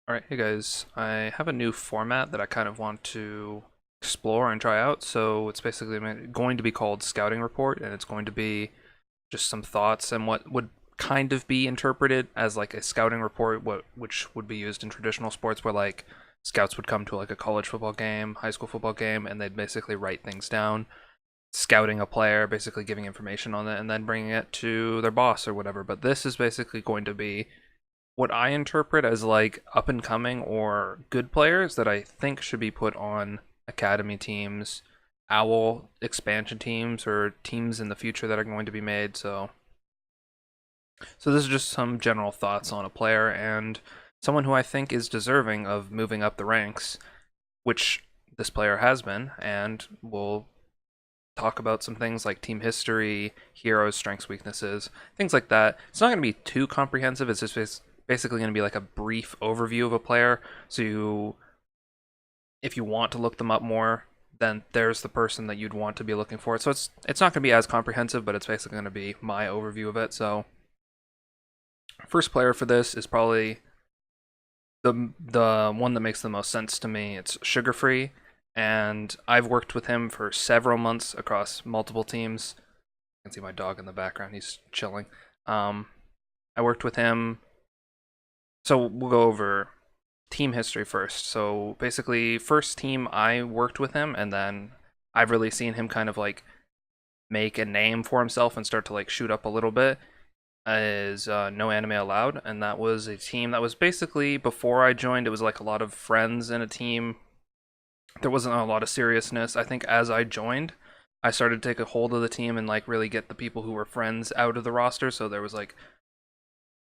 Alright, hey guys, I have a new format that I kind of want to explore and try out. So it's basically going to be called Scouting Report, and it's going to be just some thoughts and what would kind of be interpreted as like a scouting report, which would be used in traditional sports where like scouts would come to like a college football game, high school football game, and they'd basically write things down, scouting a player, basically giving information on it, and then bringing it to their boss or whatever. But this is basically going to be what I interpret as like up and coming or good players that I think should be put on academy teams, owl expansion teams, or teams in the future that are going to be made. So this is just some general thoughts on a player and someone who I think is deserving of moving up the ranks, which this player has been, and we'll talk about some things like team history, heroes, strengths, weaknesses, things like that. It's not going to be too comprehensive. It's just basically going to be like a brief overview of a player. So if you want to look them up more, then there's the person that you'd want to be looking for. So it's not going to be as comprehensive, but it's basically going to be my overview of it. So first player for this is probably the one that makes the most sense to me. It's SugarFree, and I've worked with him for several months across multiple teams. You can see my dog in the background; he's chilling. I worked with him, so we'll go over team history first. So basically, first team I worked with him, and then I've really seen him kind of like make a name for himself and start to like shoot up a little bit is No Anime Allowed, and that was a team that was basically before I joined. It was like a lot of friends in a team. There wasn't a lot of seriousness. I think as I joined, I started to take a hold of the team and like really get the people who were friends out of the roster. So there was like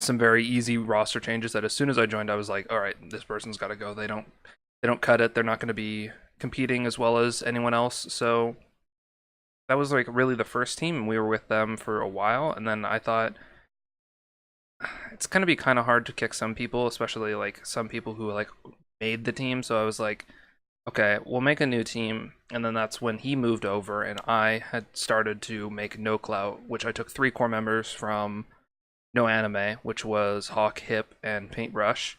some very easy roster changes that as soon as I joined, I was like, all right, this person's got to go. They don't cut it. They're not going to be competing as well as anyone else. So that was like really the first team, and we were with them for a while. And then I thought it's going to be kind of hard to kick some people, especially like some people who like made the team. So I was like, okay, we'll make a new team. And then that's when he moved over, and I had started to make No Clout, which I took 3 core members from No Anime, which was Hawk, Hip, and Paintbrush.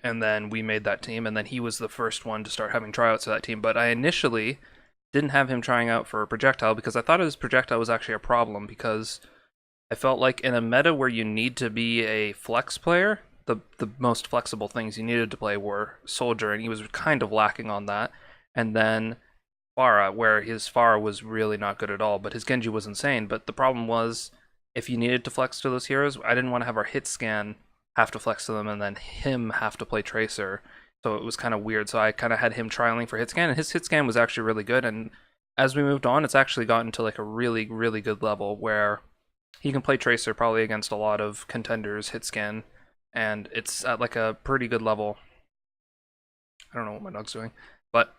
And then we made that team, and then he was the first one to start having tryouts for that team. But I initially didn't have him trying out for a projectile because I thought his projectile was actually a problem, because I felt like in a meta where you need to be a flex player, the most flexible things you needed to play were Soldier, and he was kind of lacking on that. And then Pharah, where his Pharah was really not good at all, but his Genji was insane. But the problem was, if you needed to flex to those heroes, I didn't want to have our hit scan have to flex to them and then him have to play Tracer. So it was kind of weird. So I kind of had him trialing for hit scan, and his hit scan was actually really good. And as we moved on, it's actually gotten to like a really, really good level where he can play Tracer probably against a lot of contenders hit scan, and it's at like a pretty good level. I don't know what my dog's doing, but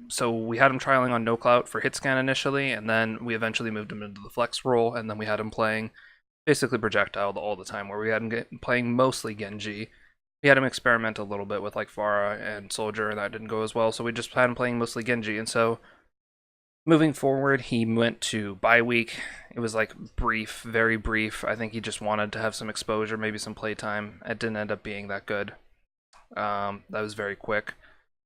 so we had him trialing on No Clout for hit scan initially, and then we eventually moved him into the flex role, and then we had him playing basically projectile all the time, where we had him playing mostly Genji. We had him experiment a little bit with like Pharah and Soldier, and that didn't go as well, so we just had him playing mostly Genji. And so moving forward, he went to bye week. It was like brief, very brief. I think he just wanted to have some exposure, maybe some playtime. It didn't end up being that good. That was very quick.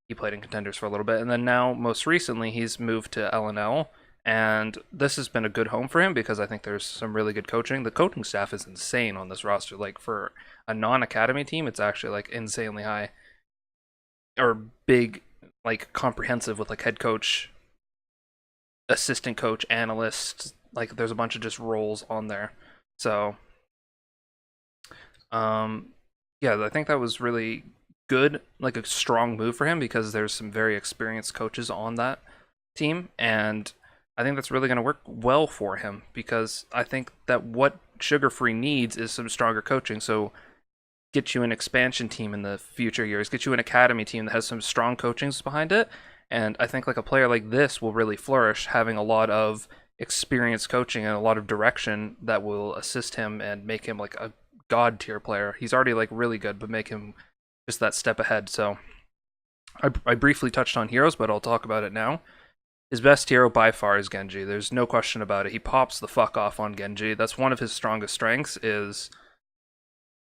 He played in contenders for a little bit, and then now, most recently, he's moved to LNL, and this has been a good home for him because I think there's some really good coaching. The coaching staff is insane on this roster. Like for a non-academy team, it's actually like insanely high, or big, like comprehensive with like head coach, assistant coach, analyst. Like there's a bunch of just roles on there. So, yeah, I think that was really good, like a strong move for him, because there's some very experienced coaches on that team, and I think that's really going to work well for him, because I think that what SugarFree needs is some stronger coaching. So get you an expansion team in the future years, get you an academy team that has some strong coachings behind it, and I think like a player like this will really flourish, having a lot of experienced coaching and a lot of direction that will assist him and make him like a god tier player. He's already like really good, but make him just that step ahead. So I briefly touched on heroes, but I'll talk about it now. His best hero by far is Genji. There's no question about it. He pops the fuck off on Genji. That's one of his strongest strengths, is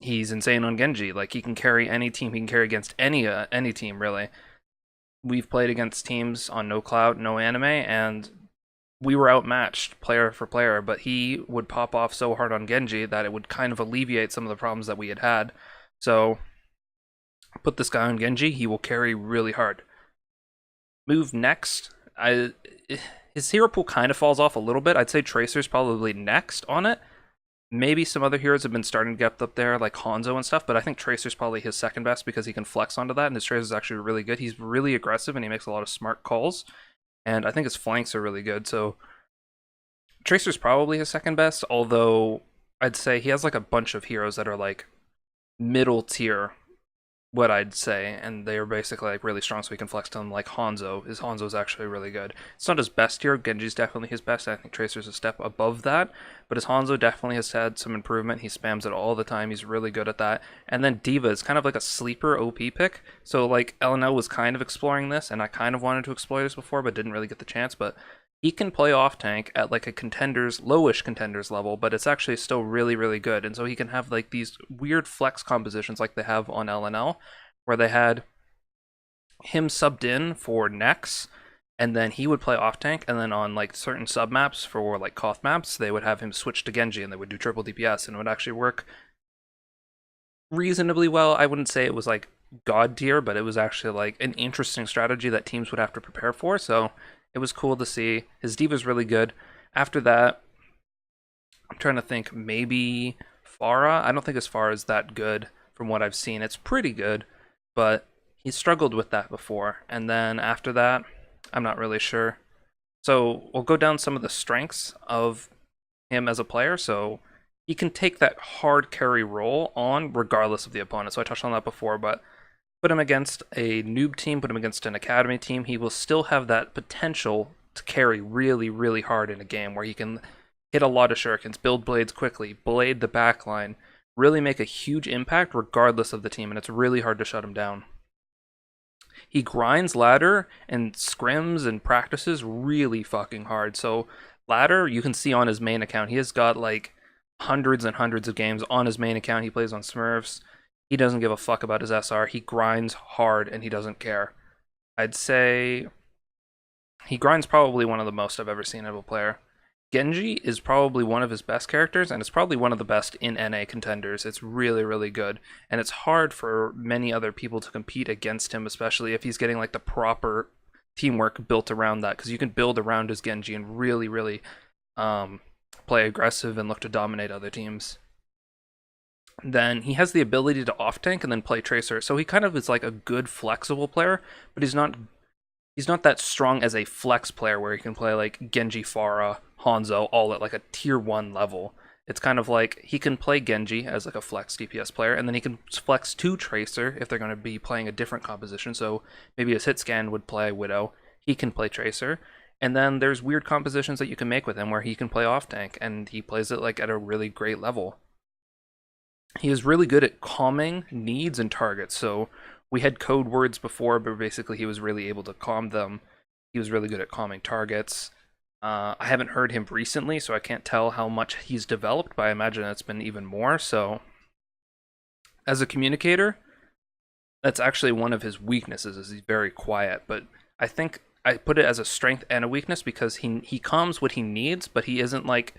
He's insane on Genji. Like, he can carry any team. He can carry against any team, really. We've played against teams on no cloud, no anime, and we were outmatched player for player, but he would pop off so hard on Genji that it would kind of alleviate some of the problems that we had had. So, put this guy on Genji, he will carry really hard. Move next. His hero pool kind of falls off a little bit. I'd say Tracer's probably next on it. Maybe some other heroes have been starting to get up there, like Hanzo and stuff, but I think Tracer's probably his second best because he can flex onto that, and his Tracer's actually really good. He's really aggressive, and he makes a lot of smart calls, and I think his flanks are really good, so Tracer's probably his second best, although I'd say he has like a bunch of heroes that are like middle tier, what I'd say, and they are basically like really strong, so we can flex to them. Like Hanzo's actually really good. It's not his best tier. Genji's definitely his best. I think Tracer's a step above that, but his Hanzo definitely has had some improvement. He spams it all the time. He's really good at that. And then D.Va is kind of like a sleeper OP pick. So like LNL was kind of exploring this, and I kind of wanted to explore this before, but didn't really get the chance. But he can play off tank at like a lowish contenders level, but it's actually still really, really good. And so he can have like these weird flex compositions like they have on LNL, where they had him subbed in for Nex, and then he would play off tank, and then on like certain sub maps for like Koth maps, they would have him switch to Genji and they would do triple DPS, and it would actually work reasonably well. I wouldn't say it was like god tier, but it was actually like an interesting strategy that teams would have to prepare for. So it was cool to see. His D.Va's really good. After that, I'm trying to think, maybe Pharah. I don't think his Pharah is that good from what I've seen. It's pretty good, but he struggled with that before. And then after that, I'm not really sure. So we'll go down some of the strengths of him as a player. So he can take that hard carry role on regardless of the opponent. So I touched on that before, but put him against a noob team, put him against an academy team, he will still have that potential to carry really, really hard in a game where he can hit a lot of shurikens, build blades quickly, blade the backline, really make a huge impact regardless of the team, and it's really hard to shut him down. He grinds ladder and scrims and practices really fucking hard. So ladder, you can see on his main account, he has got like hundreds and hundreds of games on his main account. He plays on Smurfs. He doesn't give a fuck about his SR. He grinds hard and he doesn't care. I'd say he grinds probably one of the most I've ever seen of a player. Genji is probably one of his best characters, and it's probably one of the best in NA contenders. It's really, really good, and it's hard for many other people to compete against him, especially if he's getting like the proper teamwork built around that, because you can build around his Genji and really, really play aggressive and look to dominate other teams. Then he has the ability to off tank and then play Tracer, so he kind of is like a good flexible player, but he's not that strong as a flex player where he can play like Genji, Pharah, Hanzo all at like a tier 1 level. It's kind of like he can play Genji as like a flex DPS player, and then he can flex to Tracer if they're going to be playing a different composition. So maybe his hit scan would play Widow, he can play Tracer, and then there's weird compositions that you can make with him where he can play off tank, and he plays it like at a really great level. He is really good at calming needs and targets. So we had code words before, but basically he was really able to calm them. He was really good at calming targets. I haven't heard him recently, so I can't tell how much he's developed, but I imagine it's been even more. So as a communicator, that's actually one of his weaknesses, is he's very quiet. But I think I put it as a strength and a weakness because he calms what he needs, but he isn't like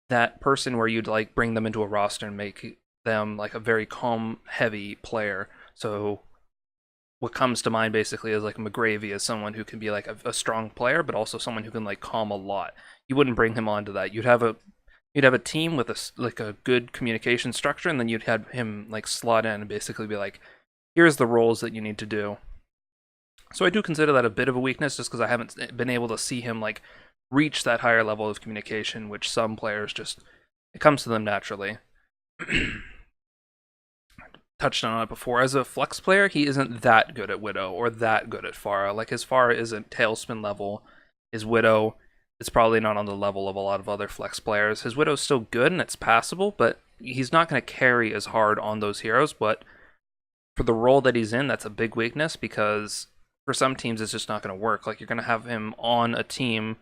that person where you'd like bring them into a roster and make them like a very calm, heavy player. So what comes to mind basically is like McGravy as someone who can be like a strong player, but also someone who can like calm a lot. You wouldn't bring him onto that. You'd have a team with a good communication structure, and then you'd have him like slot in and basically be like, here's the roles that you need to do. So I do consider that a bit of a weakness, just because I haven't been able to see him like reach that higher level of communication, which some players just, it comes to them naturally. Touched on it before. As a flex player, he isn't that good at Widow or that good at Pharah. Like his Pharah isn't Tailspin level. His Widow is probably not on the level of a lot of other flex players. His Widow's still good and it's passable, but he's not going to carry as hard on those heroes. But for the role that he's in, that's a big weakness, because for some teams it's just not going to work. Like you're going to have him on a team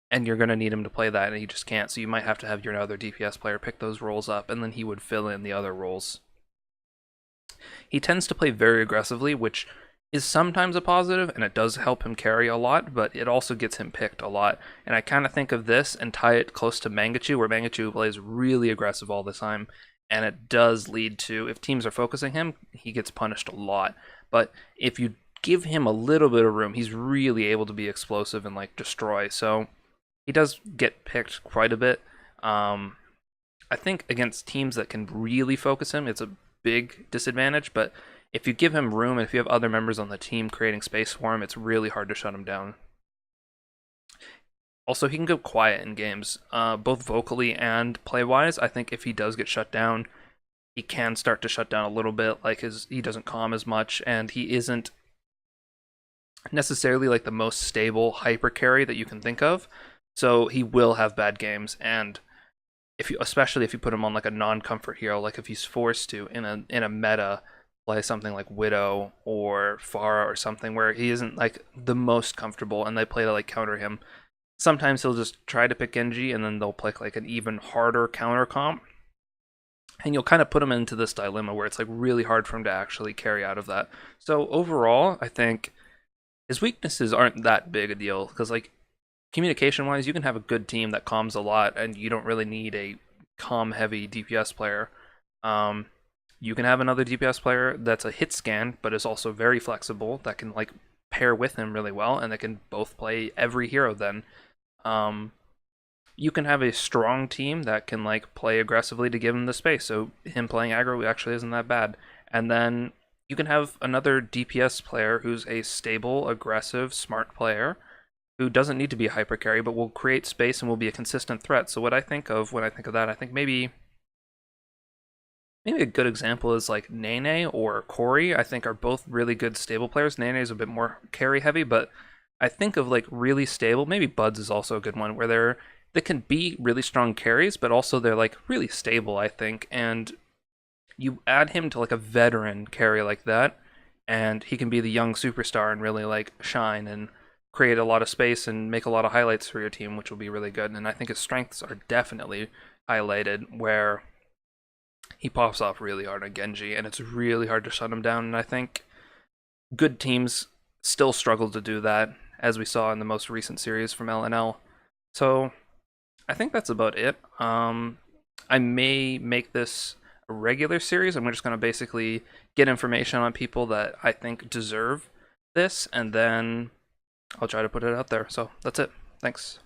and you're going to need him to play that, and he just can't. So you might have to have your other DPS player pick those roles up, and then he would fill in the other roles. he tends to play very aggressively, which is sometimes a positive, and it does help him carry a lot, but it also gets him picked a lot. And I kind of think of this and tie it close to Mangachu, where Mangachu plays really aggressive all the time, and it does lead to, if teams are focusing him, he gets punished a lot. But if you give him a little bit of room, he's really able to be explosive and like destroy. So he does get picked quite a bit. I think against teams that can really focus him, it's a big disadvantage, but if you give him room and if you have other members on the team creating space for him, it's really hard to shut him down. Also, he can go quiet in games, both vocally and play-wise. I think if he does get shut down, he can start to shut down a little bit, like he doesn't calm as much, and he isn't necessarily like the most stable hyper carry that you can think of. So he will have bad games, and especially if you put him on like a non-comfort hero, like if he's forced to in a meta play something like Widow or Pharah or something where he isn't like the most comfortable and they play to like counter him. Sometimes he'll just try to pick Genji and then they'll pick like an even harder counter comp. And you'll kind of put him into this dilemma where it's like really hard for him to actually carry out of that. So overall, I think his weaknesses aren't that big a deal because like communication wise, you can have a good team that comms a lot and you don't really need a comm heavy DPS player. You can have another DPS player that's a hit scan, but is also very flexible, that can like pair with him really well, and they can both play every hero then. You can have a strong team that can like play aggressively to give him the space, so him playing aggro actually isn't that bad. And then you can have another DPS player who's a stable, aggressive, smart player who doesn't need to be a hyper carry, but will create space and will be a consistent threat. So what I think of when I think of that, I think maybe a good example is like Nene or Corey. I think are both really good stable players. Nene is a bit more carry heavy, but I think of like really stable. Maybe Buds is also a good one where they can be really strong carries, but also they're like really stable, I think. And you add him to like a veteran carry like that, and he can be the young superstar and really like shine and create a lot of space and make a lot of highlights for your team, which will be really good. And I think his strengths are definitely highlighted where he pops off really hard on Genji, and it's really hard to shut him down. And I think good teams still struggle to do that, as we saw in the most recent series from LNL. So I think that's about it. I may make this a regular series, and we're just going to basically get information on people that I think deserve this, and then I'll try to put it out there. So that's it. Thanks.